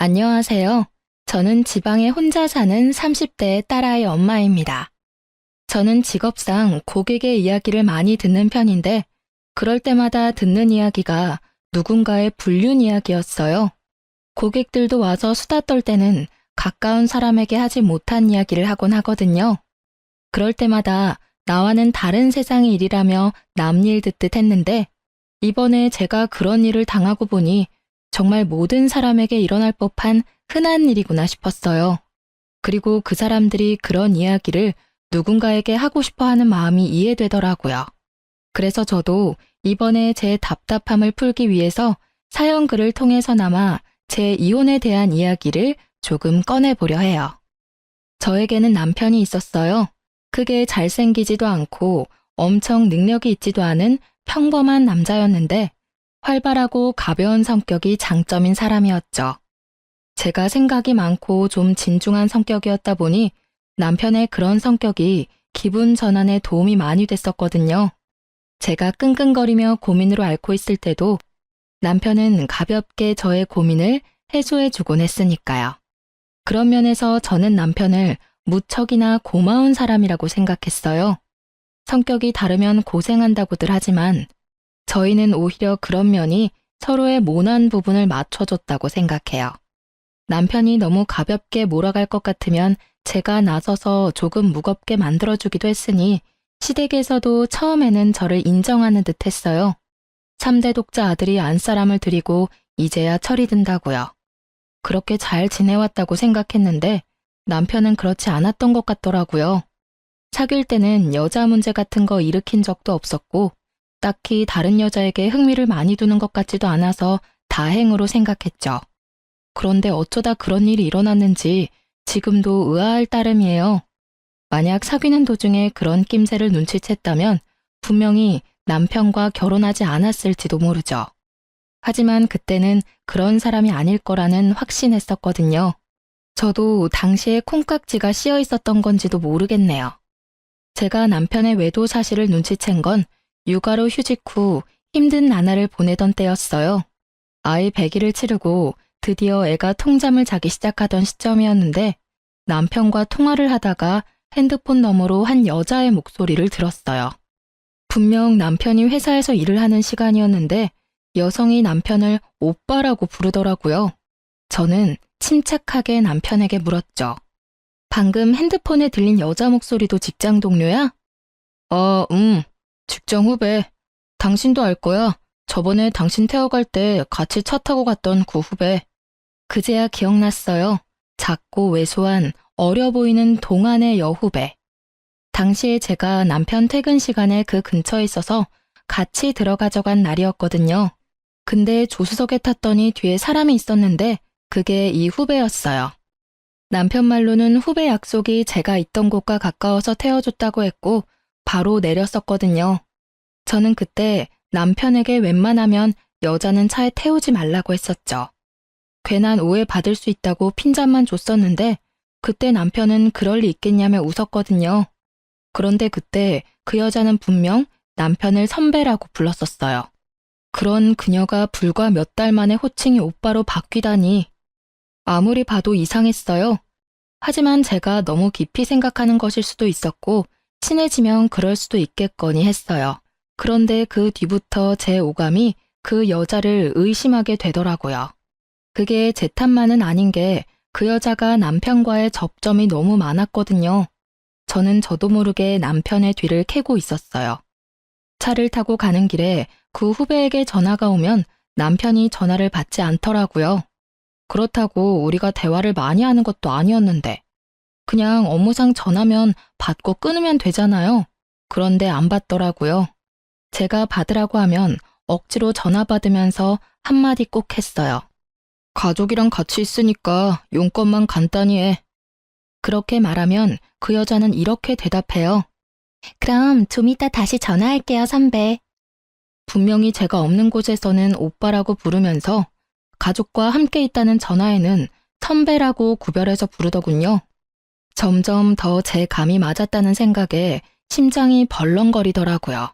안녕하세요. 저는 지방에 혼자 사는 30대 딸아이 엄마입니다. 저는 직업상 고객의 이야기를 많이 듣는 편인데, 그럴 때마다 듣는 이야기가 누군가의 불륜 이야기였어요. 고객들도 와서 수다 떨 때는 가까운 사람에게 하지 못한 이야기를 하곤 하거든요. 그럴 때마다 나와는 다른 세상의 일이라며 남일 듣듯 했는데, 이번에 제가 그런 일을 당하고 보니 정말 모든 사람에게 일어날 법한 흔한 일이구나 싶었어요. 그리고 그 사람들이 그런 이야기를 누군가에게 하고 싶어 하는 마음이 이해되더라고요. 그래서 저도 이번에 제 답답함을 풀기 위해서 사연글을 통해서나마 제 이혼에 대한 이야기를 조금 꺼내보려 해요. 저에게는 남편이 있었어요. 크게 잘생기지도 않고 엄청 능력이 있지도 않은 평범한 남자였는데 활발하고 가벼운 성격이 장점인 사람이었죠. 제가 생각이 많고 좀 진중한 성격이었다 보니 남편의 그런 성격이 기분 전환에 도움이 많이 됐었거든요. 제가 끙끙거리며 고민으로 앓고 있을 때도 남편은 가볍게 저의 고민을 해소해주곤 했으니까요. 그런 면에서 저는 남편을 무척이나 고마운 사람이라고 생각했어요. 성격이 다르면 고생한다고들 하지만 저희는 오히려 그런 면이 서로의 모난 부분을 맞춰줬다고 생각해요. 남편이 너무 가볍게 몰아갈 것 같으면 제가 나서서 조금 무겁게 만들어주기도 했으니 시댁에서도 처음에는 저를 인정하는 듯 했어요. 3대 독자 아들이 안사람을 들이고 이제야 철이 든다고요. 그렇게 잘 지내왔다고 생각했는데 남편은 그렇지 않았던 것 같더라고요. 사귈 때는 여자 문제 같은 거 일으킨 적도 없었고 딱히 다른 여자에게 흥미를 많이 두는 것 같지도 않아서 다행으로 생각했죠. 그런데 어쩌다 그런 일이 일어났는지 지금도 의아할 따름이에요. 만약 사귀는 도중에 그런 낌새를 눈치챘다면 분명히 남편과 결혼하지 않았을지도 모르죠. 하지만 그때는 그런 사람이 아닐 거라는 확신했었거든요. 저도 당시에 콩깍지가 씌어 있었던 건지도 모르겠네요. 제가 남편의 외도 사실을 눈치챈 건 육아로 휴직 후 힘든 나날을 보내던 때였어요. 아이 100일을 치르고 드디어 애가 통잠을 자기 시작하던 시점이었는데 남편과 통화를 하다가 핸드폰 너머로 한 여자의 목소리를 들었어요. 분명 남편이 회사에서 일을 하는 시간이었는데 여성이 남편을 오빠라고 부르더라고요. 저는 침착하게 남편에게 물었죠. 방금 핸드폰에 들린 여자 목소리도 직장 동료야? 직장 후배. 당신도 알 거야. 저번에 당신 태워갈 때 같이 차 타고 갔던 그 후배. 그제야 기억났어요. 작고 왜소한 어려 보이는 동안의 여후배. 당시에 제가 남편 퇴근 시간에 그 근처에 있어서 같이 들어가져간 날이었거든요. 근데 조수석에 탔더니 뒤에 사람이 있었는데 그게 이 후배였어요. 남편 말로는 후배 약속이 제가 있던 곳과 가까워서 태워줬다고 했고 바로 내렸었거든요. 저는 그때 남편에게 웬만하면 여자는 차에 태우지 말라고 했었죠. 괜한 오해 받을 수 있다고 핀잔만 줬었는데 그때 남편은 그럴 리 있겠냐며 웃었거든요. 그런데 그때 그 여자는 분명 남편을 선배라고 불렀었어요. 그런 그녀가 불과 몇 달 만에 호칭이 오빠로 바뀌다니 아무리 봐도 이상했어요. 하지만 제가 너무 깊이 생각하는 것일 수도 있었고 친해지면 그럴 수도 있겠거니 했어요. 그런데 그 뒤부터 제 오감이 그 여자를 의심하게 되더라고요. 그게 제 탓만은 아닌 게 그 여자가 남편과의 접점이 너무 많았거든요. 저는 저도 모르게 남편의 뒤를 캐고 있었어요. 차를 타고 가는 길에 그 후배에게 전화가 오면 남편이 전화를 받지 않더라고요. 그렇다고 우리가 대화를 많이 하는 것도 아니었는데 그냥 업무상 전화면 받고 끊으면 되잖아요. 그런데 안 받더라고요. 제가 받으라고 하면 억지로 전화 받으면서 한마디 꼭 했어요. 가족이랑 같이 있으니까 용건만 간단히 해. 그렇게 말하면 그 여자는 이렇게 대답해요. 그럼 좀 이따 다시 전화할게요, 선배. 분명히 제가 없는 곳에서는 오빠라고 부르면서 가족과 함께 있다는 전화에는 선배라고 구별해서 부르더군요. 점점 더 제 감이 맞았다는 생각에 심장이 벌렁거리더라고요.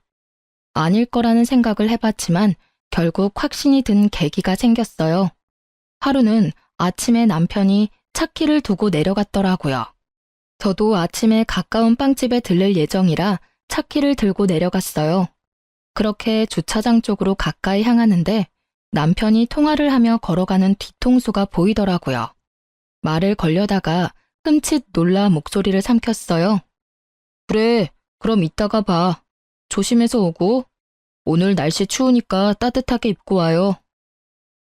아닐 거라는 생각을 해봤지만 결국 확신이 든 계기가 생겼어요. 하루는 아침에 남편이 차 키를 두고 내려갔더라고요. 저도 아침에 가까운 빵집에 들릴 예정이라 차 키를 들고 내려갔어요. 그렇게 주차장 쪽으로 가까이 향하는데 남편이 통화를 하며 걸어가는 뒤통수가 보이더라고요. 말을 걸려다가 흠칫 놀라 목소리를 삼켰어요. 그래, 그럼 이따가 봐. 조심해서 오고. 오늘 날씨 추우니까 따뜻하게 입고 와요.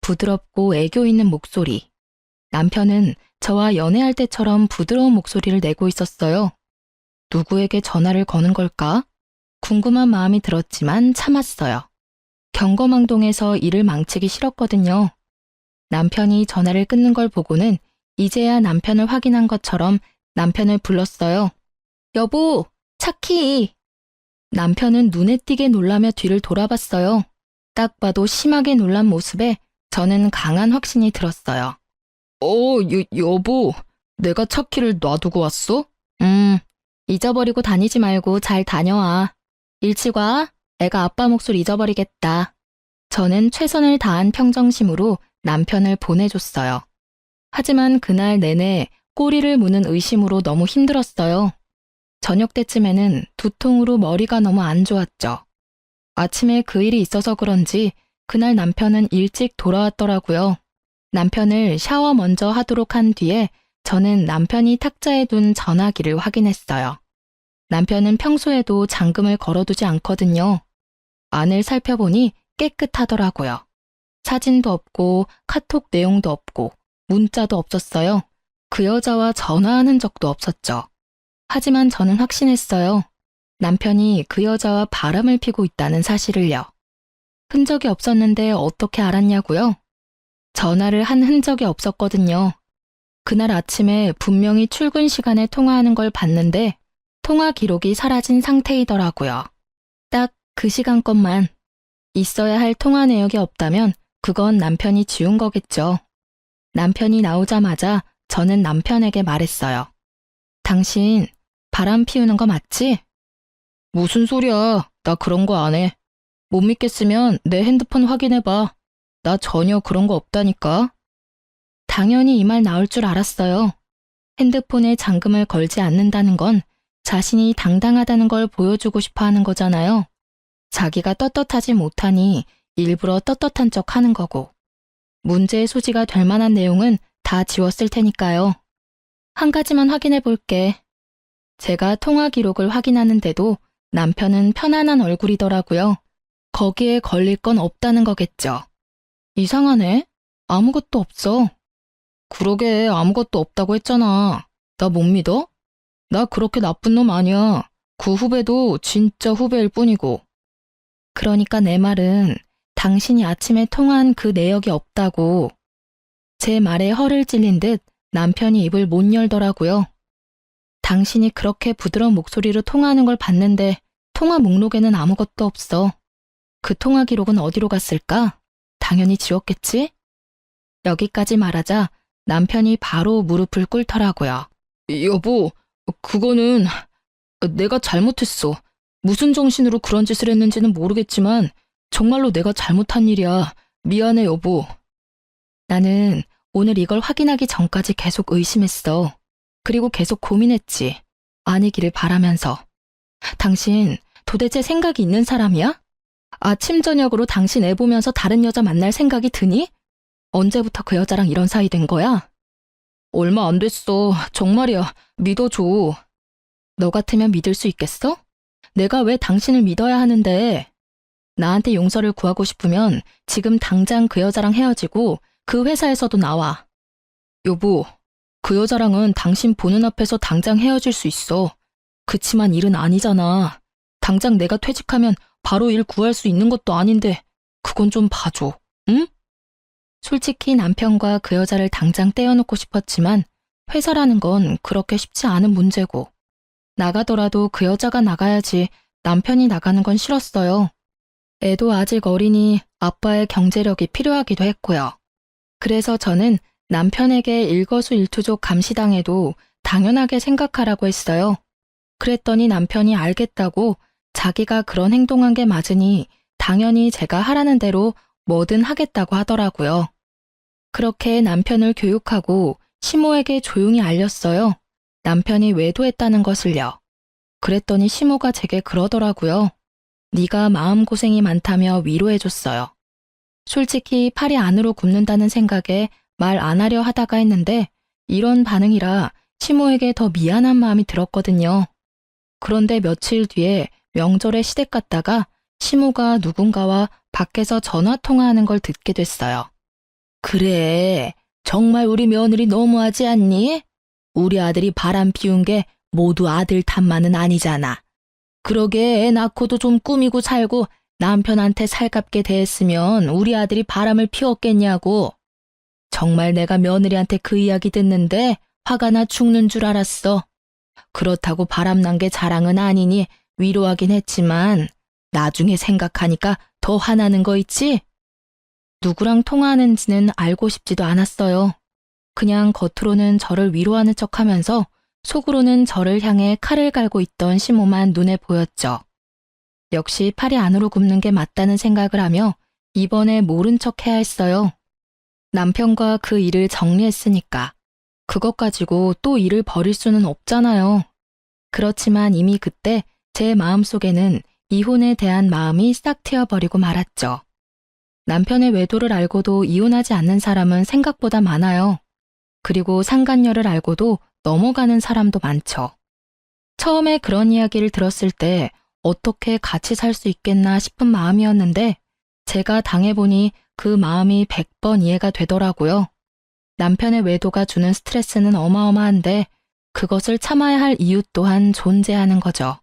부드럽고 애교 있는 목소리. 남편은 저와 연애할 때처럼 부드러운 목소리를 내고 있었어요. 누구에게 전화를 거는 걸까? 궁금한 마음이 들었지만 참았어요. 경거망동해서 일을 망치기 싫었거든요. 남편이 전화를 끊는 걸 보고는 이제야 남편을 확인한 것처럼 남편을 불렀어요. 여보, 차키! 남편은 눈에 띄게 놀라며 뒤를 돌아봤어요. 딱 봐도 심하게 놀란 모습에 저는 강한 확신이 들었어요. 여보, 내가 차키를 놔두고 왔어? 잊어버리고 다니지 말고 잘 다녀와. 일찍 와. 애가 아빠 몫을 잊어버리겠다. 저는 최선을 다한 평정심으로 남편을 보내줬어요. 하지만 그날 내내 꼬리를 무는 의심으로 너무 힘들었어요. 저녁 때쯤에는 두통으로 머리가 너무 안 좋았죠. 아침에 그 일이 있어서 그런지 그날 남편은 일찍 돌아왔더라고요. 남편을 샤워 먼저 하도록 한 뒤에 저는 남편이 탁자에 둔 전화기를 확인했어요. 남편은 평소에도 잠금을 걸어두지 않거든요. 안을 살펴보니 깨끗하더라고요. 사진도 없고 카톡 내용도 없고 문자도 없었어요. 그 여자와 전화하는 적도 없었죠. 하지만 저는 확신했어요. 남편이 그 여자와 바람을 피고 있다는 사실을요. 흔적이 없었는데 어떻게 알았냐고요? 전화를 한 흔적이 없었거든요. 그날 아침에 분명히 출근 시간에 통화하는 걸 봤는데 통화 기록이 사라진 상태이더라고요. 딱 그 시간 것만. 있어야 할 통화 내역이 없다면 그건 남편이 지운 거겠죠. 남편이 나오자마자 저는 남편에게 말했어요. 당신 바람 피우는 거 맞지? 무슨 소리야. 나 그런 거 안 해. 못 믿겠으면 내 핸드폰 확인해봐. 나 전혀 그런 거 없다니까. 당연히 이 말 나올 줄 알았어요. 핸드폰에 잠금을 걸지 않는다는 건 자신이 당당하다는 걸 보여주고 싶어 하는 거잖아요. 자기가 떳떳하지 못하니 일부러 떳떳한 척 하는 거고. 문제의 소지가 될 만한 내용은 다 지웠을 테니까요. 한 가지만 확인해 볼게. 제가 통화 기록을 확인하는데도 남편은 편안한 얼굴이더라고요. 거기에 걸릴 건 없다는 거겠죠. 이상하네. 아무것도 없어. 그러게 아무것도 없다고 했잖아. 나 못 믿어? 나 그렇게 나쁜 놈 아니야. 그 후배도 진짜 후배일 뿐이고. 그러니까 내 말은 당신이 아침에 통화한 그 내역이 없다고. 제 말에 허를 찔린 듯 남편이 입을 못 열더라고요. 당신이 그렇게 부드러운 목소리로 통화하는 걸 봤는데 통화 목록에는 아무것도 없어. 그 통화 기록은 어디로 갔을까? 당연히 지웠겠지? 여기까지 말하자 남편이 바로 무릎을 꿇더라고요. 여보, 그거는 내가 잘못했어. 무슨 정신으로 그런 짓을 했는지는 모르겠지만 정말로 내가 잘못한 일이야. 미안해, 여보. 나는 오늘 이걸 확인하기 전까지 계속 의심했어. 그리고 계속 고민했지. 아니기를 바라면서. 당신 도대체 생각이 있는 사람이야? 아침 저녁으로 당신 애 보면서 다른 여자 만날 생각이 드니? 언제부터 그 여자랑 이런 사이 된 거야? 얼마 안 됐어. 정말이야. 믿어줘. 너 같으면 믿을 수 있겠어? 내가 왜 당신을 믿어야 하는데? 나한테 용서를 구하고 싶으면 지금 당장 그 여자랑 헤어지고 그 회사에서도 나와. 여보, 그 여자랑은 당신 보는 앞에서 당장 헤어질 수 있어. 그치만 일은 아니잖아. 당장 내가 퇴직하면 바로 일 구할 수 있는 것도 아닌데 그건 좀 봐줘. 응? 솔직히 남편과 그 여자를 당장 떼어놓고 싶었지만 회사라는 건 그렇게 쉽지 않은 문제고 나가더라도 그 여자가 나가야지 남편이 나가는 건 싫었어요. 애도 아직 어리니 아빠의 경제력이 필요하기도 했고요. 그래서 저는 남편에게 일거수일투족 감시당해도 당연하게 생각하라고 했어요. 그랬더니 남편이 알겠다고 자기가 그런 행동한 게 맞으니 당연히 제가 하라는 대로 뭐든 하겠다고 하더라고요. 그렇게 남편을 교육하고 시모에게 조용히 알렸어요. 남편이 외도했다는 것을요. 그랬더니 시모가 제게 그러더라고요. 네가 마음고생이 많다며 위로해줬어요. 솔직히 팔이 안으로 굽는다는 생각에 말 안 하려 하다가 했는데 이런 반응이라 시모에게 더 미안한 마음이 들었거든요. 그런데 며칠 뒤에 명절에 시댁 갔다가 시모가 누군가와 밖에서 전화 통화하는 걸 듣게 됐어요. 그래, 정말 우리 며느리 너무하지 않니? 우리 아들이 바람 피운 게 모두 아들 탓만은 아니잖아. 그러게 애 낳고도 좀 꾸미고 살고 남편한테 살갑게 대했으면 우리 아들이 바람을 피웠겠냐고. 정말 내가 며느리한테 그 이야기 듣는데 화가 나 죽는 줄 알았어. 그렇다고 바람난 게 자랑은 아니니 위로하긴 했지만 나중에 생각하니까 더 화나는 거 있지? 누구랑 통화하는지는 알고 싶지도 않았어요. 그냥 겉으로는 저를 위로하는 척하면서 속으로는 저를 향해 칼을 갈고 있던 시모만 눈에 보였죠. 역시 팔이 안으로 굽는 게 맞다는 생각을 하며 이번에 모른 척 해야 했어요. 남편과 그 일을 정리했으니까. 그것 가지고 또 일을 벌일 수는 없잖아요. 그렇지만 이미 그때 제 마음속에는 이혼에 대한 마음이 싹 트여버리고 말았죠. 남편의 외도를 알고도 이혼하지 않는 사람은 생각보다 많아요. 그리고 상간녀를 알고도 넘어가는 사람도 많죠. 처음에 그런 이야기를 들었을 때 어떻게 같이 살 수 있겠나 싶은 마음이었는데 제가 당해보니 그 마음이 100번 이해가 되더라고요. 남편의 외도가 주는 스트레스는 어마어마한데 그것을 참아야 할 이유 또한 존재하는 거죠.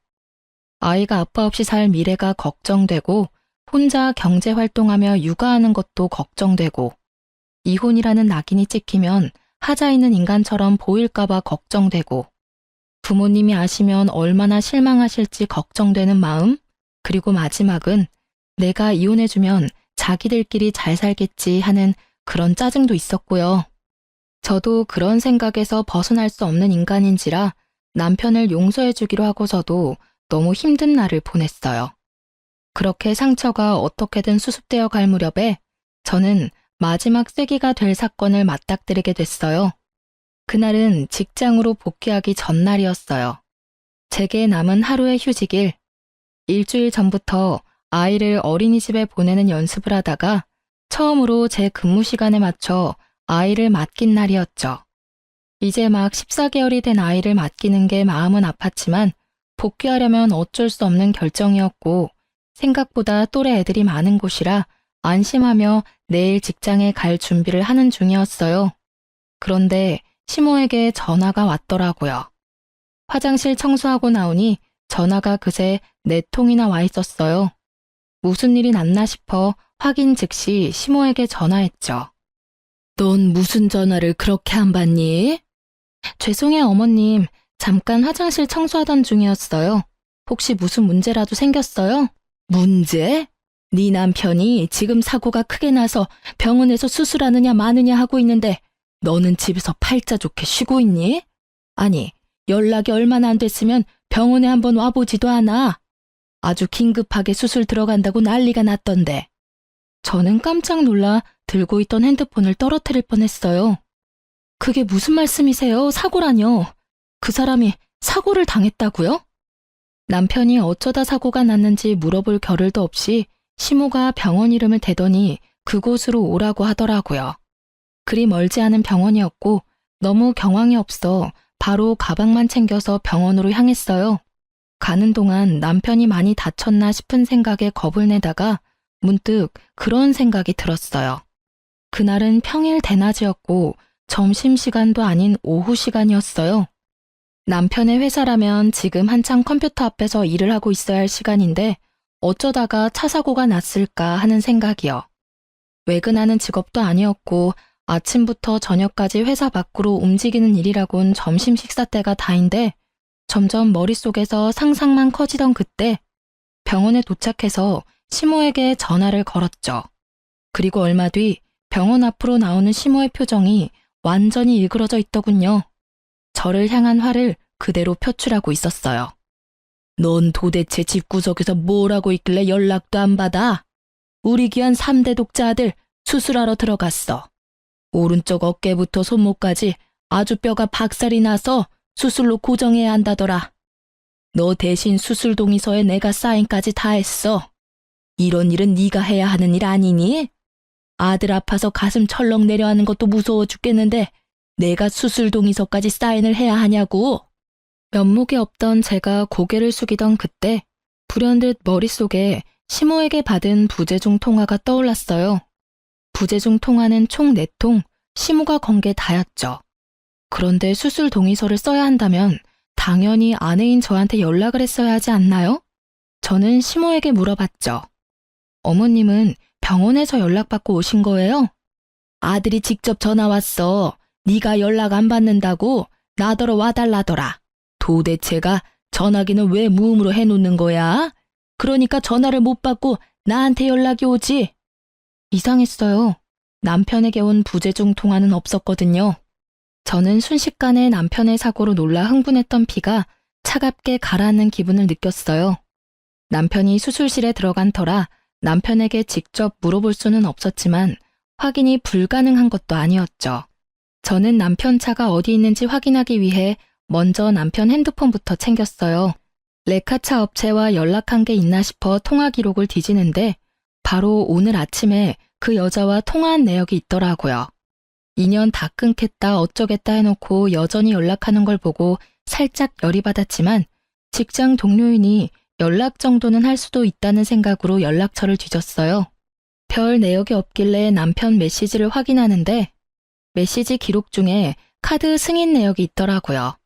아이가 아빠 없이 살 미래가 걱정되고 혼자 경제활동하며 육아하는 것도 걱정되고 이혼이라는 낙인이 찍히면 하자 있는 인간처럼 보일까봐 걱정되고 부모님이 아시면 얼마나 실망하실지 걱정되는 마음, 그리고 마지막은 내가 이혼해주면 자기들끼리 잘 살겠지 하는 그런 짜증도 있었고요. 저도 그런 생각에서 벗어날 수 없는 인간인지라 남편을 용서해주기로 하고서도 너무 힘든 날을 보냈어요. 그렇게 상처가 어떻게든 수습되어 갈 무렵에 저는 마지막 쐐기가 될 사건을 맞닥뜨리게 됐어요. 그날은 직장으로 복귀하기 전날이었어요. 제게 남은 하루의 휴직일. 일주일 전부터 아이를 어린이집에 보내는 연습을 하다가 처음으로 제 근무 시간에 맞춰 아이를 맡긴 날이었죠. 이제 막 14개월이 된 아이를 맡기는 게 마음은 아팠지만 복귀하려면 어쩔 수 없는 결정이었고 생각보다 또래 애들이 많은 곳이라 안심하며 내일 직장에 갈 준비를 하는 중이었어요. 그런데 시모에게 전화가 왔더라고요. 화장실 청소하고 나오니 전화가 그새 4통이나 와 있었어요. 무슨 일이 났나 싶어 확인 즉시 시모에게 전화했죠. 넌 무슨 전화를 그렇게 안 받니? 죄송해요, 어머님. 잠깐 화장실 청소하던 중이었어요. 혹시 무슨 문제라도 생겼어요? 문제? 네 남편이 지금 사고가 크게 나서 병원에서 수술하느냐 마느냐 하고 있는데 너는 집에서 팔자 좋게 쉬고 있니? 아니, 연락이 얼마나 안 됐으면 병원에 한번 와보지도 않아. 아주 긴급하게 수술 들어간다고 난리가 났던데. 저는 깜짝 놀라 들고 있던 핸드폰을 떨어뜨릴 뻔했어요. 그게 무슨 말씀이세요? 사고라뇨. 그 사람이 사고를 당했다고요? 남편이 어쩌다 사고가 났는지 물어볼 겨를도 없이 시모가 병원 이름을 대더니 그곳으로 오라고 하더라고요. 그리 멀지 않은 병원이었고 너무 경황이 없어 바로 가방만 챙겨서 병원으로 향했어요. 가는 동안 남편이 많이 다쳤나 싶은 생각에 겁을 내다가 문득 그런 생각이 들었어요. 그날은 평일 대낮이었고 점심시간도 아닌 오후 시간이었어요. 남편의 회사라면 지금 한창 컴퓨터 앞에서 일을 하고 있어야 할 시간인데 어쩌다가 차 사고가 났을까 하는 생각이요. 외근하는 직업도 아니었고 아침부터 저녁까지 회사 밖으로 움직이는 일이라곤 점심 식사 때가 다인데 점점 머릿속에서 상상만 커지던 그때 병원에 도착해서 시모에게 전화를 걸었죠. 그리고 얼마 뒤 병원 앞으로 나오는 시모의 표정이 완전히 일그러져 있더군요. 저를 향한 화를 그대로 표출하고 있었어요. 넌 도대체 집구석에서 뭘 하고 있길래 연락도 안 받아? 우리 귀한 3대 독자 아들 수술하러 들어갔어. 오른쪽 어깨부터 손목까지 아주 뼈가 박살이 나서 수술로 고정해야 한다더라. 너 대신 수술 동의서에 내가 사인까지 다 했어. 이런 일은 네가 해야 하는 일 아니니? 아들 아파서 가슴 철렁 내려앉는 것도 무서워 죽겠는데 내가 수술 동의서까지 사인을 해야 하냐고. 면목이 없던 제가 고개를 숙이던 그때 불현듯 머릿속에 시모에게 받은 부재중 통화가 떠올랐어요. 부재중 통화는 총 4통, 시모가 건 게 다였죠. 그런데 수술 동의서를 써야 한다면 당연히 아내인 저한테 연락을 했어야 하지 않나요? 저는 시모에게 물어봤죠. 어머님은 병원에서 연락받고 오신 거예요? 아들이 직접 전화 왔어. 네가 연락 안 받는다고 나더러 와달라더라. 도대체가 전화기는 왜 무음으로 해놓는 거야? 그러니까 전화를 못 받고 나한테 연락이 오지. 이상했어요. 남편에게 온 부재중 통화는 없었거든요. 저는 순식간에 남편의 사고로 놀라 흥분했던 피가 차갑게 가라앉는 기분을 느꼈어요. 남편이 수술실에 들어간 터라 남편에게 직접 물어볼 수는 없었지만 확인이 불가능한 것도 아니었죠. 저는 남편 차가 어디 있는지 확인하기 위해 먼저 남편 핸드폰부터 챙겼어요. 레카차 업체와 연락한 게 있나 싶어 통화 기록을 뒤지는데 바로 오늘 아침에 그 여자와 통화한 내역이 있더라고요. 인연 다 끊겠다 어쩌겠다 해놓고 여전히 연락하는 걸 보고 살짝 열이 받았지만 직장 동료이니 연락 정도는 할 수도 있다는 생각으로 연락처를 뒤졌어요. 별 내역이 없길래 남편 메시지를 확인하는데 메시지 기록 중에 카드 승인 내역이 있더라고요.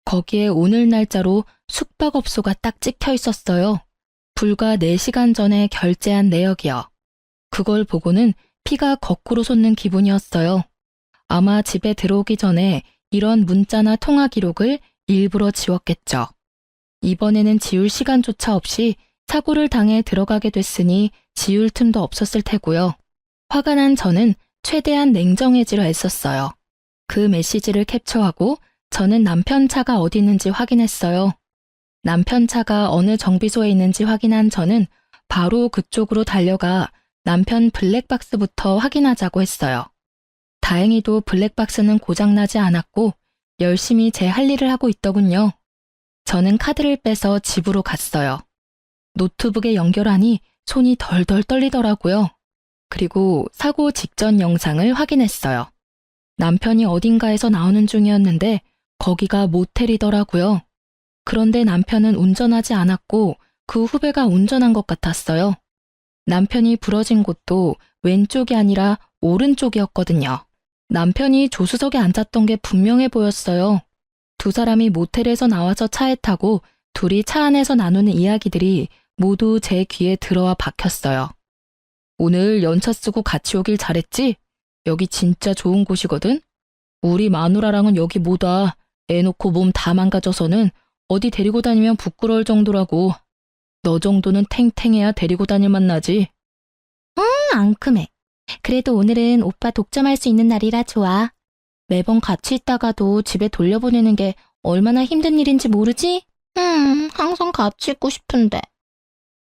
거기에 오늘 날짜로 숙박업소가 딱 찍혀 있었어요. 불과 4시간 전에 결제한 내역이요. 그걸 보고는 피가 거꾸로 솟는 기분이었어요. 아마 집에 들어오기 전에 이런 문자나 통화 기록을 일부러 지웠겠죠. 이번에는 지울 시간조차 없이 사고를 당해 들어가게 됐으니 지울 틈도 없었을 테고요. 화가 난 저는 최대한 냉정해지려 애썼어요. 그 메시지를 캡처하고 저는 남편 차가 어디 있는지 확인했어요. 남편 차가 어느 정비소에 있는지 확인한 저는 바로 그쪽으로 달려가 남편 블랙박스부터 확인하자고 했어요. 다행히도 블랙박스는 고장나지 않았고 열심히 제 할 일을 하고 있더군요. 저는 카드를 빼서 집으로 갔어요. 노트북에 연결하니 손이 덜덜 떨리더라고요. 그리고 사고 직전 영상을 확인했어요. 남편이 어딘가에서 나오는 중이었는데 거기가 모텔이더라고요. 그런데 남편은 운전하지 않았고 그 후배가 운전한 것 같았어요. 남편이 부러진 곳도 왼쪽이 아니라 오른쪽이었거든요. 남편이 조수석에 앉았던 게 분명해 보였어요. 두 사람이 모텔에서 나와서 차에 타고 둘이 차 안에서 나누는 이야기들이 모두 제 귀에 들어와 박혔어요. 오늘 연차 쓰고 같이 오길 잘했지? 여기 진짜 좋은 곳이거든? 우리 마누라랑은 여기 못 와. 애 놓고 몸 다 망가져서는 어디 데리고 다니면 부끄러울 정도라고. 너 정도는 탱탱해야 데리고 다닐 만나지. 앙큼해. 그래도 오늘은 오빠 독점할 수 있는 날이라 좋아. 매번 같이 있다가도 집에 돌려보내는 게 얼마나 힘든 일인지 모르지? 항상 같이 있고 싶은데.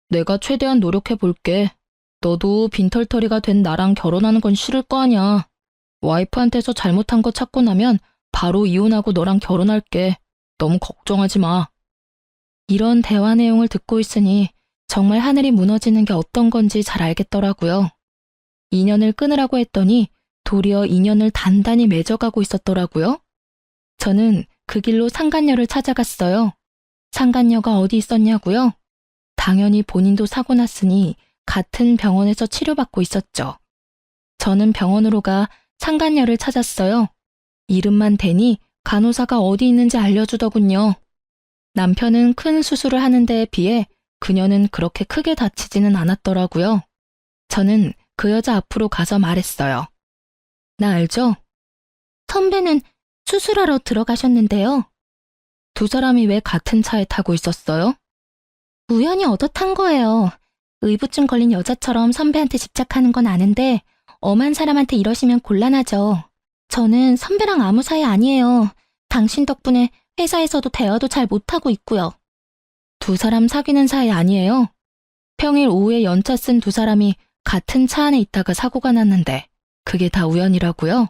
내가 최대한 노력해볼게. 너도 빈털터리가 된 나랑 결혼하는 건 싫을 거 아냐. 와이프한테서 잘못한 거 찾고 나면 바로 이혼하고 너랑 결혼할게. 너무 걱정하지 마. 이런 대화 내용을 듣고 있으니 정말 하늘이 무너지는 게 어떤 건지 잘 알겠더라고요. 인연을 끊으라고 했더니 도리어 인연을 단단히 맺어가고 있었더라고요. 저는 그 길로 상간녀를 찾아갔어요. 상간녀가 어디 있었냐고요? 당연히 본인도 사고 났으니 같은 병원에서 치료받고 있었죠. 저는 병원으로 가 상간녀를 찾았어요. 이름만 대니 간호사가 어디 있는지 알려주더군요. 남편은 큰 수술을 하는 데에 비해 그녀는 그렇게 크게 다치지는 않았더라고요. 저는 그 여자 앞으로 가서 말했어요. 나 알죠? 선배는 수술하러 들어가셨는데요. 두 사람이 왜 같은 차에 타고 있었어요? 우연히 얻어 탄 거예요. 의부증 걸린 여자처럼 선배한테 집착하는 건 아는데 엄한 사람한테 이러시면 곤란하죠. 저는 선배랑 아무 사이 아니에요. 당신 덕분에 회사에서도 대화도 잘 못하고 있고요. 두 사람 사귀는 사이 아니에요? 평일 오후에 연차 쓴 두 사람이 같은 차 안에 있다가 사고가 났는데 그게 다 우연이라고요?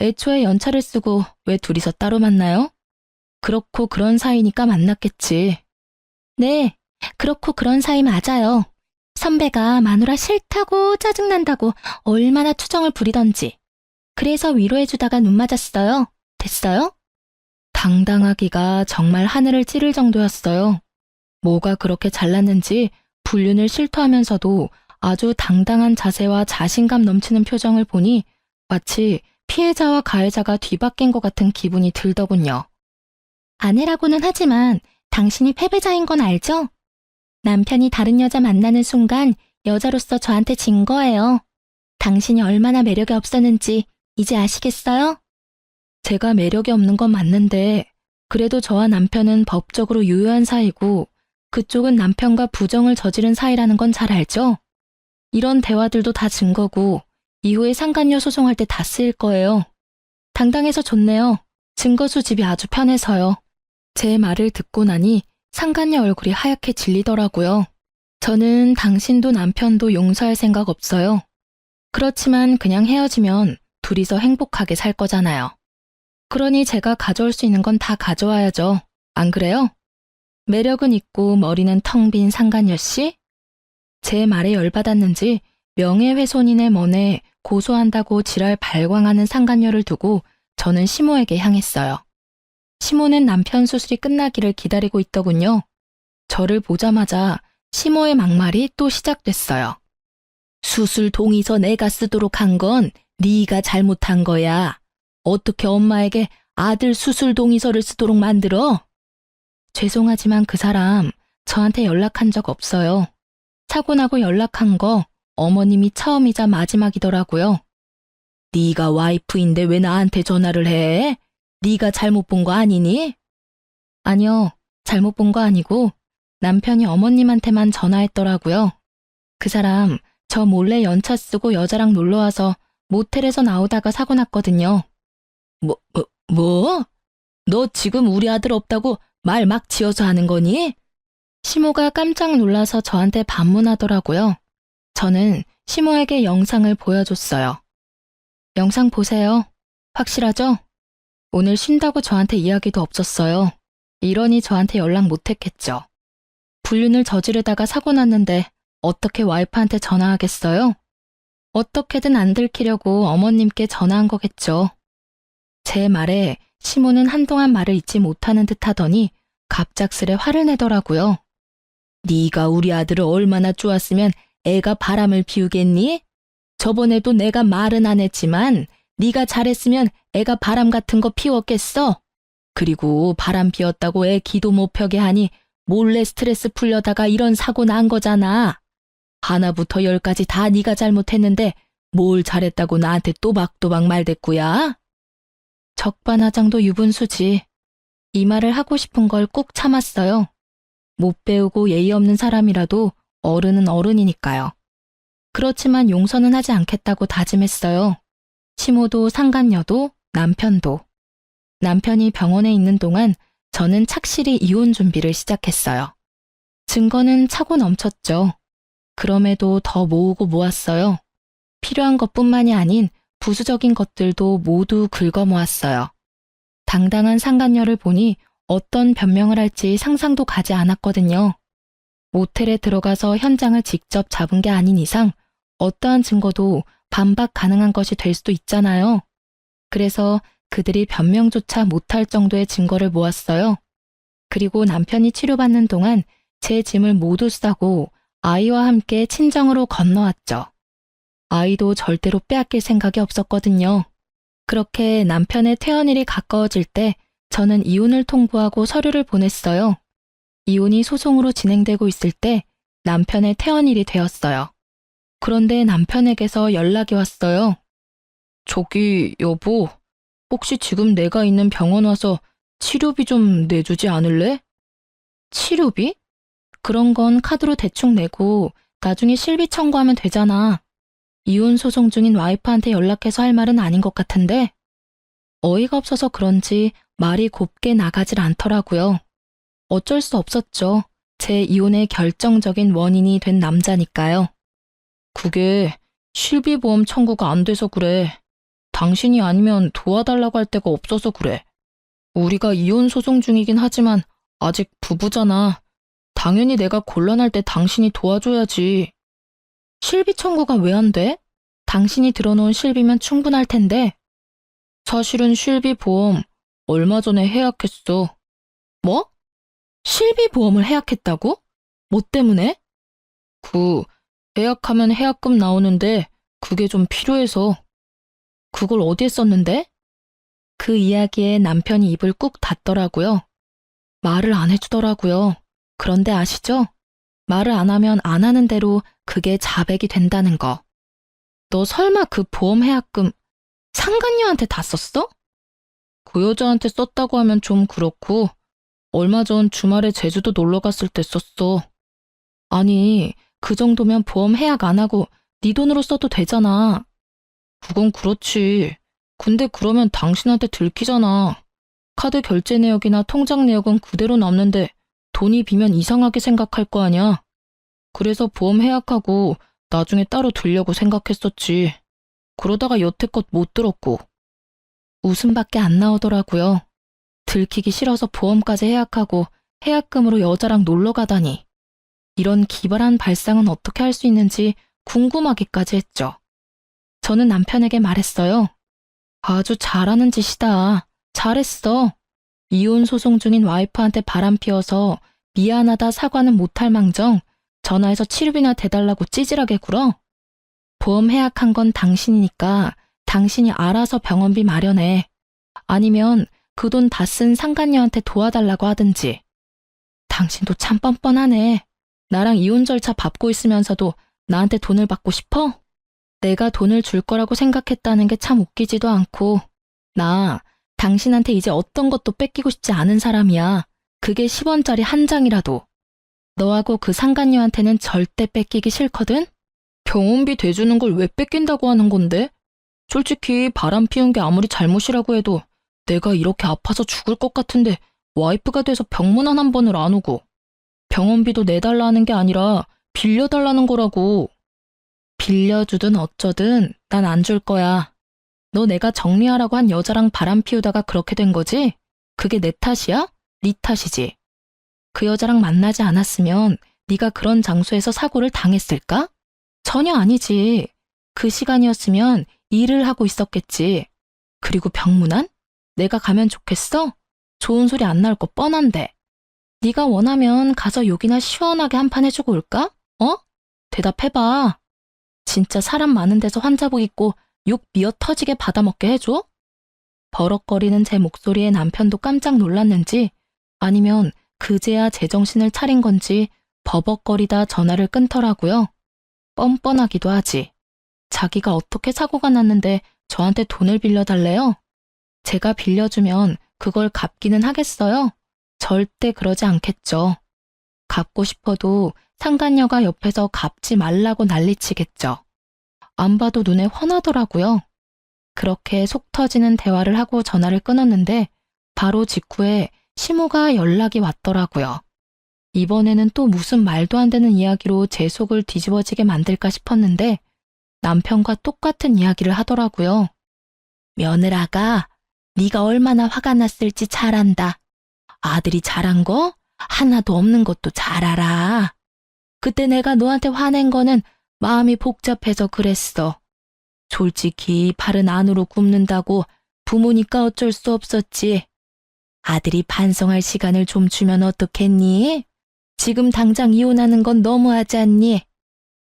애초에 연차를 쓰고 왜 둘이서 따로 만나요? 그렇고 그런 사이니까 만났겠지. 네, 그렇고 그런 사이 맞아요. 선배가 마누라 싫다고 짜증난다고 얼마나 투정을 부리던지. 그래서 위로해주다가 눈 맞았어요. 됐어요? 당당하기가 정말 하늘을 찌를 정도였어요. 뭐가 그렇게 잘났는지 불륜을 실토하면서도 아주 당당한 자세와 자신감 넘치는 표정을 보니 마치 피해자와 가해자가 뒤바뀐 것 같은 기분이 들더군요. 아내라고는 하지만 당신이 패배자인 건 알죠? 남편이 다른 여자 만나는 순간 여자로서 저한테 진 거예요. 당신이 얼마나 매력이 없었는지 이제 아시겠어요? 제가 매력이 없는 건 맞는데 그래도 저와 남편은 법적으로 유효한 사이고 그쪽은 남편과 부정을 저지른 사이라는 건 잘 알죠? 이런 대화들도 다 증거고 이후에 상간녀 소송할 때 다 쓰일 거예요. 당당해서 좋네요. 증거 수집이 아주 편해서요. 제 말을 듣고 나니 상간녀 얼굴이 하얗게 질리더라고요. 저는 당신도 남편도 용서할 생각 없어요. 그렇지만 그냥 헤어지면 둘이서 행복하게 살 거잖아요. 그러니 제가 가져올 수 있는 건 다 가져와야죠. 안 그래요? 매력은 있고 머리는 텅 빈 상간녀 씨? 제 말에 열받았는지 명예훼손인의 먼에 고소한다고 지랄 발광하는 상간녀를 두고 저는 시모에게 향했어요. 시모는 남편 수술이 끝나기를 기다리고 있더군요. 저를 보자마자 시모의 막말이 또 시작됐어요. 수술 동의서 내가 쓰도록 한 건 네가 잘못한 거야. 어떻게 엄마에게 아들 수술 동의서를 쓰도록 만들어? 죄송하지만 그 사람 저한테 연락한 적 없어요. 사고 나고 연락한 거 어머님이 처음이자 마지막이더라고요. 네가 와이프인데 왜 나한테 전화를 해? 네가 잘못 본 거 아니니? 아니요, 잘못 본 거 아니고 남편이 어머님한테만 전화했더라고요. 그 사람 저 몰래 연차 쓰고 여자랑 놀러와서 모텔에서 나오다가 사고 났거든요. 뭐? 너 지금 우리 아들 없다고 말 막 지어서 하는 거니? 시모가 깜짝 놀라서 저한테 반문하더라고요. 저는 시모에게 영상을 보여줬어요. 영상 보세요. 확실하죠? 오늘 쉰다고 저한테 이야기도 없었어요. 이러니 저한테 연락 못했겠죠. 불륜을 저지르다가 사고 났는데 어떻게 와이프한테 전화하겠어요? 어떻게든 안 들키려고 어머님께 전화한 거겠죠. 제 말에 시모는 한동안 말을 잇지 못하는 듯 하더니 갑작스레 화를 내더라고요. 네가 우리 아들을 얼마나 좋았으면 애가 바람을 피우겠니? 저번에도 내가 말은 안 했지만 네가 잘했으면 애가 바람 같은 거 피웠겠어? 그리고 바람 피웠다고 애 기도 못 펴게 하니 몰래 스트레스 풀려다가 이런 사고 난 거잖아. 하나부터 열까지 다 네가 잘못했는데 뭘 잘했다고 나한테 또박또박 말대꾸야? 적반하장도 유분수지. 이 말을 하고 싶은 걸 꾹 참았어요. 못 배우고 예의 없는 사람이라도 어른은 어른이니까요. 그렇지만 용서는 하지 않겠다고 다짐했어요. 시모도 상간녀도 남편도. 남편이 병원에 있는 동안 저는 착실히 이혼 준비를 시작했어요. 증거는 차고 넘쳤죠. 그럼에도 더 모으고 모았어요. 필요한 것뿐만이 아닌 부수적인 것들도 모두 긁어 모았어요. 당당한 상간녀를 보니 어떤 변명을 할지 상상도 가지 않았거든요. 모텔에 들어가서 현장을 직접 잡은 게 아닌 이상 어떠한 증거도 반박 가능한 것이 될 수도 있잖아요. 그래서 그들이 변명조차 못할 정도의 증거를 모았어요. 그리고 남편이 치료받는 동안 제 짐을 모두 싸고 아이와 함께 친정으로 건너왔죠. 아이도 절대로 빼앗길 생각이 없었거든요. 그렇게 남편의 퇴원일이 가까워질 때 저는 이혼을 통보하고 서류를 보냈어요. 이혼이 소송으로 진행되고 있을 때 남편의 퇴원일이 되었어요. 그런데 남편에게서 연락이 왔어요. 저기 여보, 혹시 지금 내가 있는 병원 와서 치료비 좀 내주지 않을래? 치료비? 그런 건 카드로 대충 내고 나중에 실비 청구하면 되잖아. 이혼 소송 중인 와이프한테 연락해서 할 말은 아닌 것 같은데 어이가 없어서 그런지 말이 곱게 나가질 않더라고요. 어쩔 수 없었죠. 제 이혼의 결정적인 원인이 된 남자니까요. 그게 실비보험 청구가 안 돼서 그래. 당신이 아니면 도와달라고 할 데가 없어서 그래. 우리가 이혼 소송 중이긴 하지만 아직 부부잖아. 당연히 내가 곤란할 때 당신이 도와줘야지. 실비 청구가 왜 안 돼? 당신이 들어놓은 실비면 충분할 텐데. 사실은 실비 보험 얼마 전에 해약했어. 뭐? 실비 보험을 해약했다고? 뭐 때문에? 해약하면 해약금 나오는데 그게 좀 필요해서. 그걸 어디에 썼는데? 그 이야기에 남편이 입을 꾹 닫더라고요. 말을 안 해주더라고요. 그런데 아시죠? 말을 안 하면 안 하는 대로 그게 자백이 된다는 거. 너 설마 그 보험 해약금 상간녀한테 다 썼어? 그 여자한테 썼다고 하면 좀 그렇고 얼마 전 주말에 제주도 놀러 갔을 때 썼어. 아니, 그 정도면 보험 해약 안 하고 네 돈으로 써도 되잖아. 그건 그렇지. 근데 그러면 당신한테 들키잖아. 카드 결제 내역이나 통장 내역은 그대로 남는데 돈이 비면 이상하게 생각할 거 아니야. 그래서 보험 해약하고 나중에 따로 들려고 생각했었지. 그러다가 여태껏 못 들었고. 웃음밖에 안 나오더라고요. 들키기 싫어서 보험까지 해약하고 해약금으로 여자랑 놀러 가다니. 이런 기발한 발상은 어떻게 할 수 있는지 궁금하기까지 했죠. 저는 남편에게 말했어요. 아주 잘하는 짓이다. 잘했어. 이혼 소송 중인 와이프한테 바람 피워서 미안하다 사과는 못할 망정 전화해서 치료비나 대달라고 찌질하게 굴어? 보험 해약한 건 당신이니까 당신이 알아서 병원비 마련해. 아니면 그 돈 다 쓴 상간녀한테 도와달라고 하든지. 당신도 참 뻔뻔하네. 나랑 이혼 절차 밟고 있으면서도 나한테 돈을 받고 싶어? 내가 돈을 줄 거라고 생각했다는 게 참 웃기지도 않고. 나 당신한테 이제 어떤 것도 뺏기고 싶지 않은 사람이야. 그게 10원짜리 한 장이라도. 너하고 그 상간녀한테는 절대 뺏기기 싫거든? 병원비 대주는 걸 왜 뺏긴다고 하는 건데? 솔직히 바람 피운 게 아무리 잘못이라고 해도 내가 이렇게 아파서 죽을 것 같은데 와이프가 돼서 병문안 한 번을 안 오고 병원비도 내달라는 게 아니라 빌려달라는 거라고. 빌려주든 어쩌든 난 안 줄 거야. 너 내가 정리하라고 한 여자랑 바람 피우다가 그렇게 된 거지? 그게 내 탓이야? 네 탓이지. 그 여자랑 만나지 않았으면 네가 그런 장소에서 사고를 당했을까? 전혀 아니지. 그 시간이었으면 일을 하고 있었겠지. 그리고 병문안? 내가 가면 좋겠어? 좋은 소리 안 나올 거 뻔한데. 네가 원하면 가서 욕이나 시원하게 한 판 해주고 올까? 어? 대답해봐. 진짜 사람 많은 데서 환자복 입고 욕 미어 터지게 받아먹게 해줘? 버럭거리는 제 목소리에 남편도 깜짝 놀랐는지 아니면 그제야 제정신을 차린 건지 버벅거리다 전화를 끊더라고요. 뻔뻔하기도 하지. 자기가 어떻게 사고가 났는데 저한테 돈을 빌려달래요? 제가 빌려주면 그걸 갚기는 하겠어요? 절대 그러지 않겠죠. 갚고 싶어도 상간녀가 옆에서 갚지 말라고 난리치겠죠. 안 봐도 눈에 훤하더라고요. 그렇게 속 터지는 대화를 하고 전화를 끊었는데 바로 직후에 시모가 연락이 왔더라고요. 이번에는 또 무슨 말도 안 되는 이야기로 제 속을 뒤집어지게 만들까 싶었는데 남편과 똑같은 이야기를 하더라고요. 며느라가 네가 얼마나 화가 났을지 잘 안다. 아들이 잘한 거 하나도 없는 것도 잘 알아. 그때 내가 너한테 화낸 거는 마음이 복잡해서 그랬어. 솔직히 발은 안으로 굽는다고 부모니까 어쩔 수 없었지. 아들이 반성할 시간을 좀 주면 어떻겠니? 지금 당장 이혼하는 건 너무하지 않니?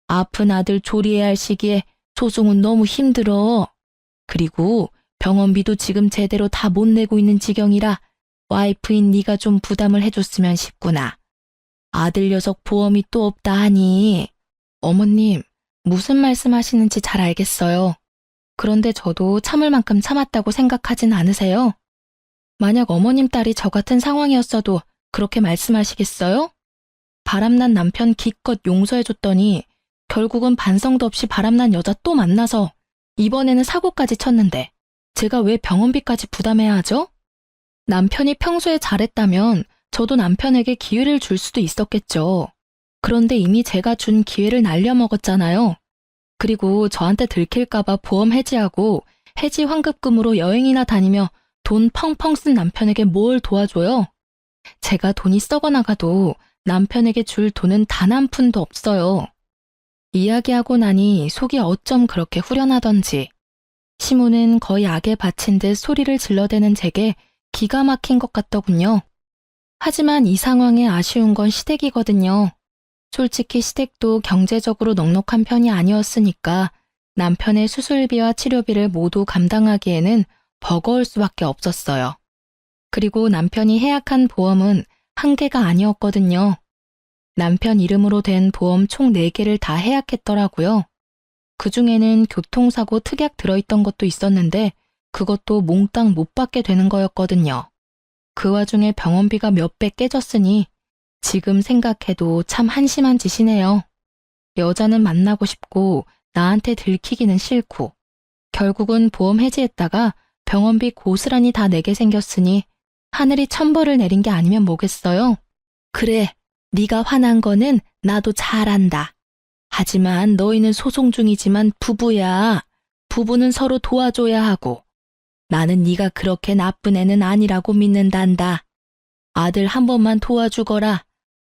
아픈 아들 조리해야 할 시기에 소송은 너무 힘들어. 그리고 병원비도 지금 제대로 다 못 내고 있는 지경이라 와이프인 네가 좀 부담을 해줬으면 싶구나. 아들 녀석 보험이 또 없다 하니. 어머님, 무슨 말씀하시는지 잘 알겠어요. 그런데 저도 참을 만큼 참았다고 생각하진 않으세요? 만약 어머님 딸이 저 같은 상황이었어도 그렇게 말씀하시겠어요? 바람난 남편 기껏 용서해줬더니 결국은 반성도 없이 바람난 여자 또 만나서 이번에는 사고까지 쳤는데 제가 왜 병원비까지 부담해야 하죠? 남편이 평소에 잘했다면 저도 남편에게 기회를 줄 수도 있었겠죠. 그런데 이미 제가 준 기회를 날려먹었잖아요. 그리고 저한테 들킬까봐 보험 해지하고 해지 환급금으로 여행이나 다니며 돈 펑펑 쓴 남편에게 뭘 도와줘요? 제가 돈이 썩어나가도 남편에게 줄 돈은 단 한 푼도 없어요. 이야기하고 나니 속이 어쩜 그렇게 후련하던지. 시모는 거의 악에 바친 듯 소리를 질러대는 제게 기가 막힌 것 같더군요. 하지만 이 상황에 아쉬운 건 시댁이거든요. 솔직히 시댁도 경제적으로 넉넉한 편이 아니었으니까 남편의 수술비와 치료비를 모두 감당하기에는 버거울 수밖에 없었어요. 그리고 남편이 해약한 보험은 한 개가 아니었거든요. 남편 이름으로 된 보험 총 4개를 다 해약했더라고요. 그중에는 교통사고 특약 들어있던 것도 있었는데 그것도 몽땅 못 받게 되는 거였거든요. 그 와중에 병원비가 몇 배 깨졌으니 지금 생각해도 참 한심한 짓이네요. 여자는 만나고 싶고 나한테 들키기는 싫고 결국은 보험 해지했다가 병원비 고스란히 다 내게 생겼으니 하늘이 천벌을 내린 게 아니면 뭐겠어요? 그래, 네가 화난 거는 나도 잘 안다. 하지만 너희는 소송 중이지만 부부야. 부부는 서로 도와줘야 하고 나는 네가 그렇게 나쁜 애는 아니라고 믿는단다. 아들 한 번만 도와주거라.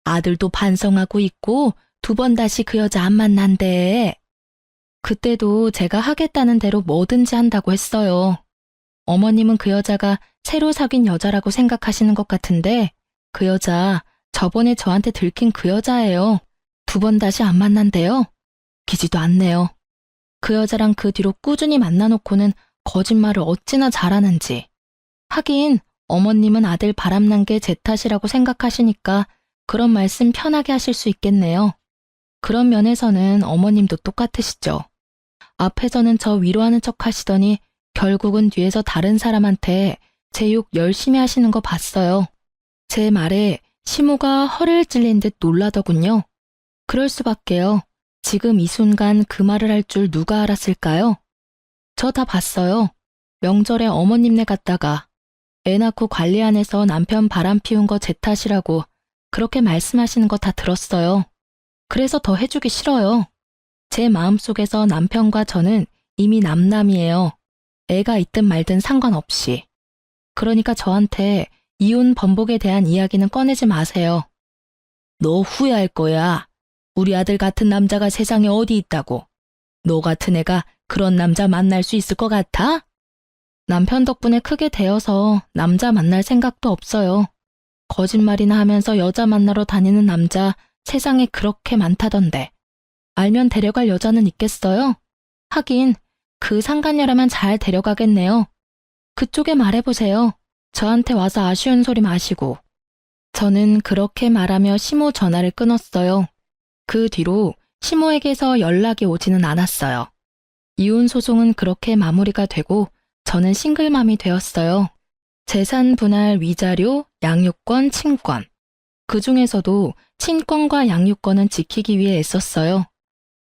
아들도 반성하고 있고 2번 다시 그 여자 안 만난대. 그때도 제가 하겠다는 대로 뭐든지 한다고 했어요. 어머님은 그 여자가 새로 사귄 여자라고 생각하시는 것 같은데 그 여자 저번에 저한테 들킨 그 여자예요. 2번 다시 안 만난대요. 기지도 않네요. 그 여자랑 그 뒤로 꾸준히 만나놓고는 거짓말을 어찌나 잘하는지. 하긴 어머님은 아들 바람난 게 제 탓이라고 생각하시니까 그런 말씀 편하게 하실 수 있겠네요. 그런 면에서는 어머님도 똑같으시죠. 앞에서는 저 위로하는 척 하시더니 결국은 뒤에서 다른 사람한테 제 욕 열심히 하시는 거 봤어요. 제 말에 시모가 허를 찔린 듯 놀라더군요. 그럴 수밖에요. 지금 이 순간 그 말을 할 줄 누가 알았을까요? 저 다 봤어요. 명절에 어머님네 갔다가 애 낳고 관리 안 해서 남편 바람 피운 거 제 탓이라고 그렇게 말씀하시는 거 다 들었어요. 그래서 더 해주기 싫어요. 제 마음속에서 남편과 저는 이미 남남이에요. 애가 있든 말든 상관없이. 그러니까 저한테 이혼 번복에 대한 이야기는 꺼내지 마세요. 너 후회할 거야. 우리 아들 같은 남자가 세상에 어디 있다고. 너 같은 애가 그런 남자 만날 수 있을 것 같아? 남편 덕분에 크게 되어서 남자 만날 생각도 없어요. 거짓말이나 하면서 여자 만나러 다니는 남자 세상에 그렇게 많다던데. 알면 데려갈 여자는 있겠어요? 하긴 그 상간녀라면 잘 데려가겠네요. 그쪽에 말해보세요. 저한테 와서 아쉬운 소리 마시고. 저는 그렇게 말하며 시모 전화를 끊었어요. 그 뒤로 시모에게서 연락이 오지는 않았어요. 이혼 소송은 그렇게 마무리가 되고 저는 싱글맘이 되었어요. 재산 분할 위자료, 양육권, 친권. 그 중에서도 친권과 양육권은 지키기 위해 애썼어요.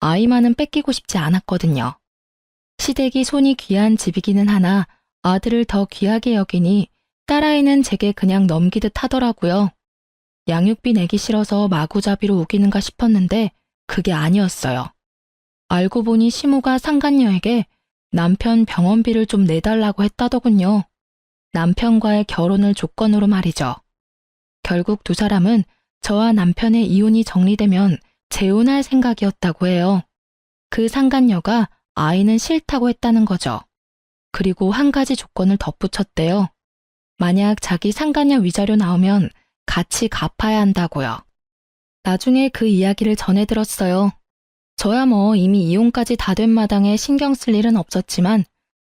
아이만은 뺏기고 싶지 않았거든요. 시댁이 손이 귀한 집이기는 하나 아들을 더 귀하게 여기니 딸아이는 제게 그냥 넘기듯 하더라고요. 양육비 내기 싫어서 마구잡이로 우기는가 싶었는데 그게 아니었어요. 알고 보니 시모가 상간녀에게 남편 병원비를 좀 내달라고 했다더군요. 남편과의 결혼을 조건으로 말이죠. 결국 두 사람은 저와 남편의 이혼이 정리되면 재혼할 생각이었다고 해요. 그 상간녀가 아이는 싫다고 했다는 거죠. 그리고 한 가지 조건을 덧붙였대요. 만약 자기 상간녀 위자료 나오면 같이 갚아야 한다고요. 나중에 그 이야기를 전해 들었어요. 저야 뭐 이미 이혼까지 다 된 마당에 신경 쓸 일은 없었지만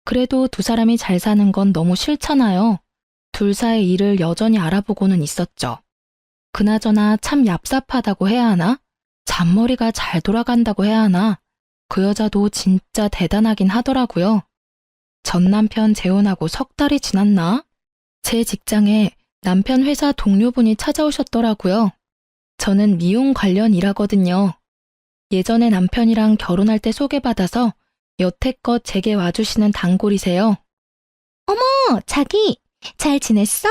그래도 두 사람이 잘 사는 건 너무 싫잖아요. 둘 사이 일을 여전히 알아보고는 있었죠. 그나저나 참 얍삽하다고 해야 하나? 잔머리가 잘 돌아간다고 해야 하나? 그 여자도 진짜 대단하긴 하더라고요. 전 남편 재혼하고 3달이 지났나? 제 직장에 남편 회사 동료분이 찾아오셨더라고요. 저는 미용 관련 일하거든요. 예전에 남편이랑 결혼할 때 소개받아서 여태껏 제게 와주시는 단골이세요. 어머, 자기, 잘 지냈어?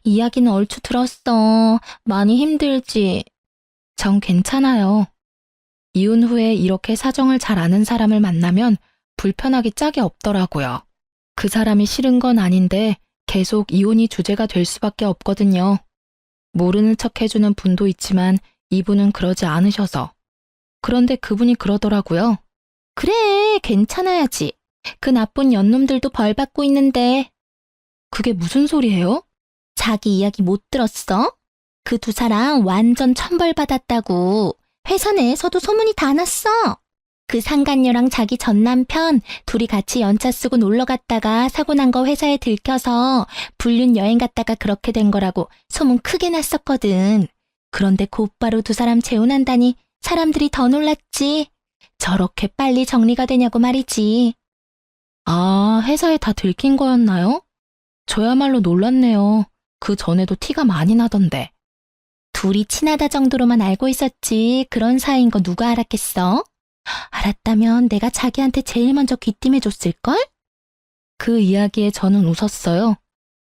이야기는 얼추 들었어. 많이 힘들지? 전 괜찮아요. 이혼 후에 이렇게 사정을 잘 아는 사람을 만나면 불편하기 짝이 없더라고요. 그 사람이 싫은 건 아닌데 계속 이혼이 주제가 될 수밖에 없거든요. 모르는 척 해주는 분도 있지만 이분은 그러지 않으셔서. 그런데 그분이 그러더라고요. 그래, 괜찮아야지. 그 나쁜 연놈들도 벌 받고 있는데. 그게 무슨 소리예요? 자기 이야기 못 들었어? 그 두 사람 완전 천벌 받았다고. 회사 내에서도 소문이 다 났어. 그 상간녀랑 자기 전 남편 둘이 같이 연차 쓰고 놀러 갔다가 사고 난 거 회사에 들켜서 불륜 여행 갔다가 그렇게 된 거라고 소문 크게 났었거든. 그런데 곧바로 두 사람 재혼한다니 사람들이 더 놀랐지. 저렇게 빨리 정리가 되냐고 말이지. 아, 회사에 다 들킨 거였나요? 저야말로 놀랐네요. 그 전에도 티가 많이 나던데. 둘이 친하다 정도로만 알고 있었지 그런 사이인 거 누가 알았겠어? 알았다면 내가 자기한테 제일 먼저 귀띔해줬을걸? 그 이야기에 저는 웃었어요.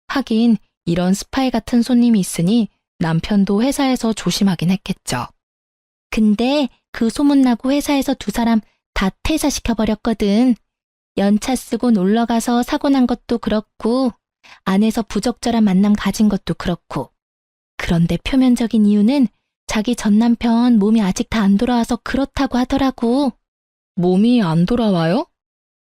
하긴 이런 스파이 같은 손님이 있으니 남편도 회사에서 조심하긴 했겠죠. 근데 그 소문나고 회사에서 두 사람 다 퇴사시켜버렸거든. 연차 쓰고 놀러가서 사고 난 것도 그렇고 안에서 부적절한 만남 가진 것도 그렇고. 그런데 표면적인 이유는 자기 전 남편 몸이 아직 다 안 돌아와서 그렇다고 하더라고. 몸이 안 돌아와요?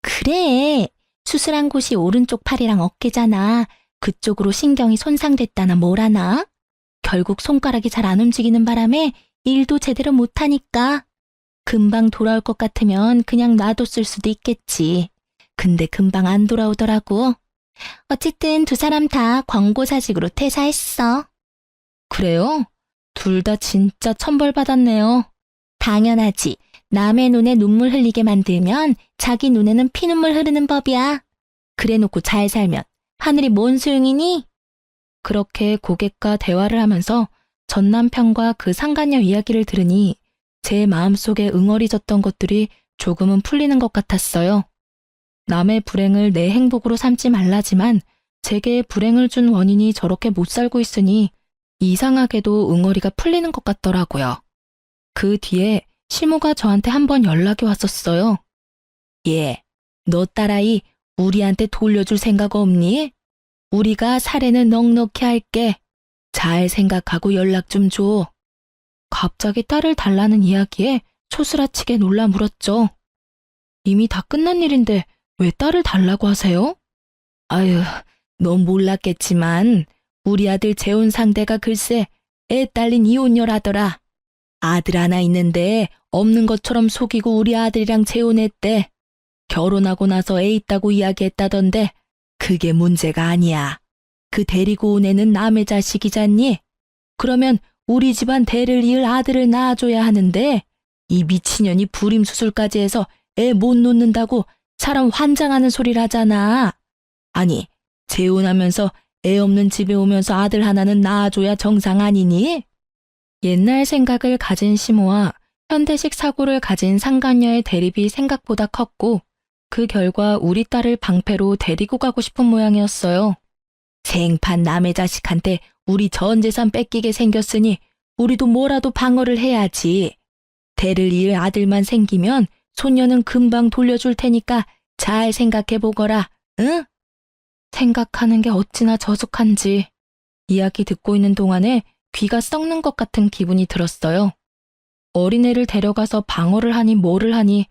그래. 수술한 곳이 오른쪽 팔이랑 어깨잖아. 그쪽으로 신경이 손상됐다나 뭐라나. 결국 손가락이 잘 안 움직이는 바람에 일도 제대로 못하니까. 금방 돌아올 것 같으면 그냥 놔뒀을 수도 있겠지. 근데 금방 안 돌아오더라고. 어쨌든 두 사람 다 권고사직으로 퇴사했어. 그래요? 둘 다 진짜 천벌받았네요. 당연하지. 남의 눈에 눈물 흘리게 만들면 자기 눈에는 피눈물 흐르는 법이야. 그래놓고 잘 살면 하늘이 뭔 소용이니? 그렇게 고객과 대화를 하면서 전 남편과 그 상간녀 이야기를 들으니 제 마음속에 응어리졌던 것들이 조금은 풀리는 것 같았어요. 남의 불행을 내 행복으로 삼지 말라지만 제게 불행을 준 원인이 저렇게 못 살고 있으니 이상하게도 응어리가 풀리는 것 같더라고요. 그 뒤에 시모가 저한테 한번 연락이 왔었어요. 예, 너 딸아이 우리한테 돌려줄 생각 없니? 우리가 사례는 넉넉히 할게. 잘 생각하고 연락 좀 줘. 갑자기 딸을 달라는 이야기에 초스라치게 놀라 물었죠. 이미 다 끝난 일인데 왜 딸을 달라고 하세요? 아유, 넌 몰랐겠지만 우리 아들 재혼 상대가 글쎄 애 딸린 이혼녀라더라. 아들 하나 있는데 없는 것처럼 속이고 우리 아들이랑 재혼했대. 결혼하고 나서 애 있다고 이야기했다던데 그게 문제가 아니야. 그 데리고 온 애는 남의 자식이잖니? 그러면 우리 집안 대를 이을 아들을 낳아줘야 하는데 이 미친년이 불임수술까지 해서 애 못 놓는다고 사람 환장하는 소리를 하잖아. 아니, 재혼하면서 애 없는 집에 오면서 아들 하나는 낳아줘야 정상 아니니? 옛날 생각을 가진 시모와 현대식 사고를 가진 상간녀의 대립이 생각보다 컸고 그 결과 우리 딸을 방패로 데리고 가고 싶은 모양이었어요. 생판 남의 자식한테 우리 전 재산 뺏기게 생겼으니 우리도 뭐라도 방어를 해야지. 대를 이을 아들만 생기면 손녀는 금방 돌려줄 테니까 잘 생각해보거라, 응? 생각하는 게 어찌나 저속한지 이야기 듣고 있는 동안에 귀가 썩는 것 같은 기분이 들었어요. 어린애를 데려가서 방어를 하니 뭐를 하니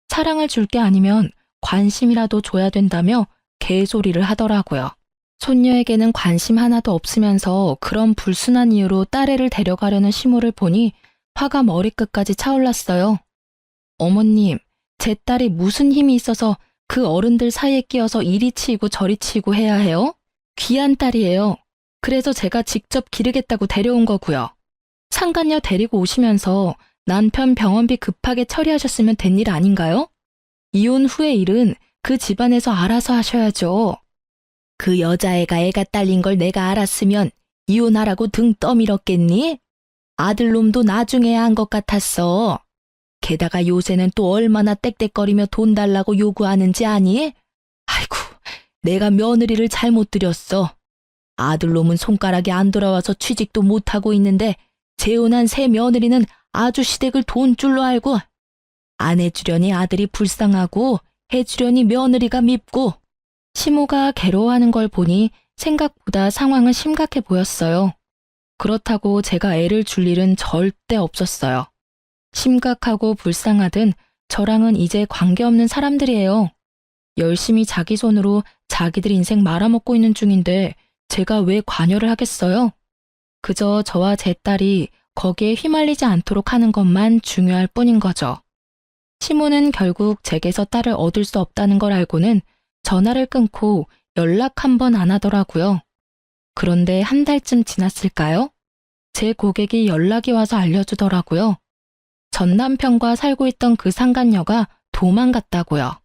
사랑을 줄 게 아니면 관심이라도 줘야 된다며 개소리를 하더라고요. 손녀에게는 관심 하나도 없으면서 그런 불순한 이유로 딸애를 데려가려는 시모를 보니 화가 머리끝까지 차올랐어요. 어머님, 제 딸이 무슨 힘이 있어서 그 어른들 사이에 끼어서 이리 치이고 저리 치이고 해야 해요? 귀한 딸이에요. 그래서 제가 직접 기르겠다고 데려온 거고요. 상간녀 데리고 오시면서 남편 병원비 급하게 처리하셨으면 된 일 아닌가요? 이혼 후의 일은 그 집안에서 알아서 하셔야죠. 그 여자애가 애가 딸린 걸 내가 알았으면 이혼하라고 등 떠밀었겠니? 아들놈도 나중에 한 것 같았어. 게다가 요새는 또 얼마나 떽떽거리며 돈 달라고 요구하는지 아니? 아이고, 내가 며느리를 잘못 들였어. 아들놈은 손가락이 안 돌아와서 취직도 못하고 있는데 재혼한 새 며느리는 아주 시댁을 돈줄로 알고 안 해주려니 아들이 불쌍하고 해주려니 며느리가 밉고 시모가 괴로워하는 걸 보니 생각보다 상황은 심각해 보였어요. 그렇다고 제가 애를 줄 일은 절대 없었어요. 심각하고 불쌍하든 저랑은 이제 관계없는 사람들이에요. 열심히 자기 손으로 자기들 인생 말아먹고 있는 중인데 제가 왜 관여를 하겠어요? 그저 저와 제 딸이 거기에 휘말리지 않도록 하는 것만 중요할 뿐인 거죠. 시모는 결국 제게서 딸을 얻을 수 없다는 걸 알고는 전화를 끊고 연락 한 번 안 하더라고요. 그런데 한 달쯤 지났을까요? 제 고객이 연락이 와서 알려주더라고요. 전 남편과 살고 있던 그 상간녀가 도망갔다고요.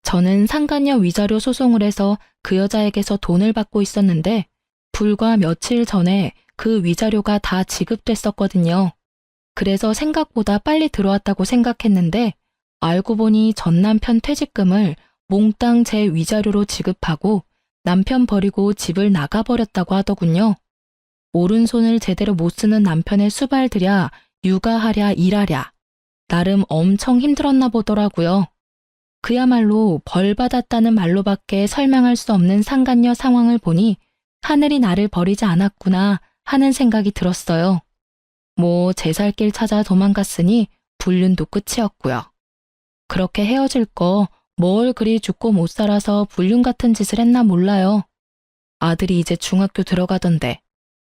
저는 상간녀 위자료 소송을 해서 그 여자에게서 돈을 받고 있었는데 불과 며칠 전에 그 위자료가 다 지급됐었거든요. 그래서 생각보다 빨리 들어왔다고 생각했는데 알고 보니 전 남편 퇴직금을 몽땅 제 위자료로 지급하고 남편 버리고 집을 나가버렸다고 하더군요. 오른손을 제대로 못 쓰는 남편의 수발들야 육아하랴 일하랴 나름 엄청 힘들었나 보더라고요. 그야말로 벌 받았다는 말로밖에 설명할 수 없는 상간녀 상황을 보니 하늘이 나를 버리지 않았구나 하는 생각이 들었어요. 뭐 제 살 길 찾아 도망갔으니 불륜도 끝이었고요. 그렇게 헤어질 거 뭘 그리 죽고 못 살아서 불륜 같은 짓을 했나 몰라요. 아들이 이제 중학교 들어가던데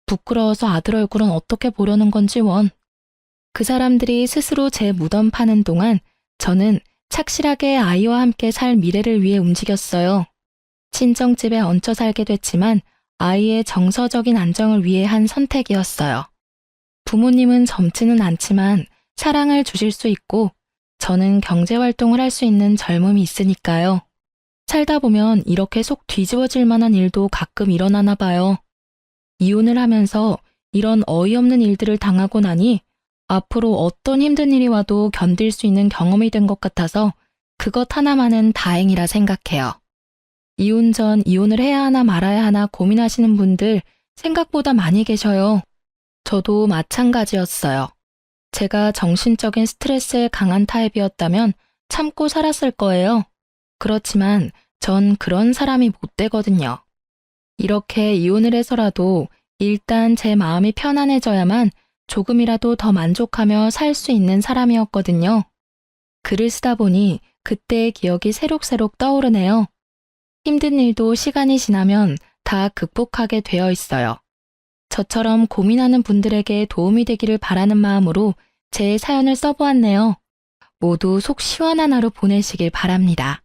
부끄러워서 아들 얼굴은 어떻게 보려는 건지 원. 그 사람들이 스스로 제 무덤 파는 동안 저는 착실하게 아이와 함께 살 미래를 위해 움직였어요. 친정집에 얹혀 살게 됐지만 아이의 정서적인 안정을 위해 한 선택이었어요. 부모님은 젊지는 않지만 사랑을 주실 수 있고 저는 경제활동을 할 수 있는 젊음이 있으니까요. 살다 보면 이렇게 속 뒤집어질 만한 일도 가끔 일어나나 봐요. 이혼을 하면서 이런 어이없는 일들을 당하고 나니 앞으로 어떤 힘든 일이 와도 견딜 수 있는 경험이 된 것 같아서 그것 하나만은 다행이라 생각해요. 이혼 전 이혼을 해야 하나 말아야 하나 고민하시는 분들 생각보다 많이 계셔요. 저도 마찬가지였어요. 제가 정신적인 스트레스에 강한 타입이었다면 참고 살았을 거예요. 그렇지만 전 그런 사람이 못 되거든요. 이렇게 이혼을 해서라도 일단 제 마음이 편안해져야만 조금이라도 더 만족하며 살 수 있는 사람이었거든요. 글을 쓰다 보니 그때의 기억이 새록새록 떠오르네요. 힘든 일도 시간이 지나면 다 극복하게 되어 있어요. 저처럼 고민하는 분들에게 도움이 되기를 바라는 마음으로 제 사연을 써보았네요. 모두 속 시원한 하루 보내시길 바랍니다.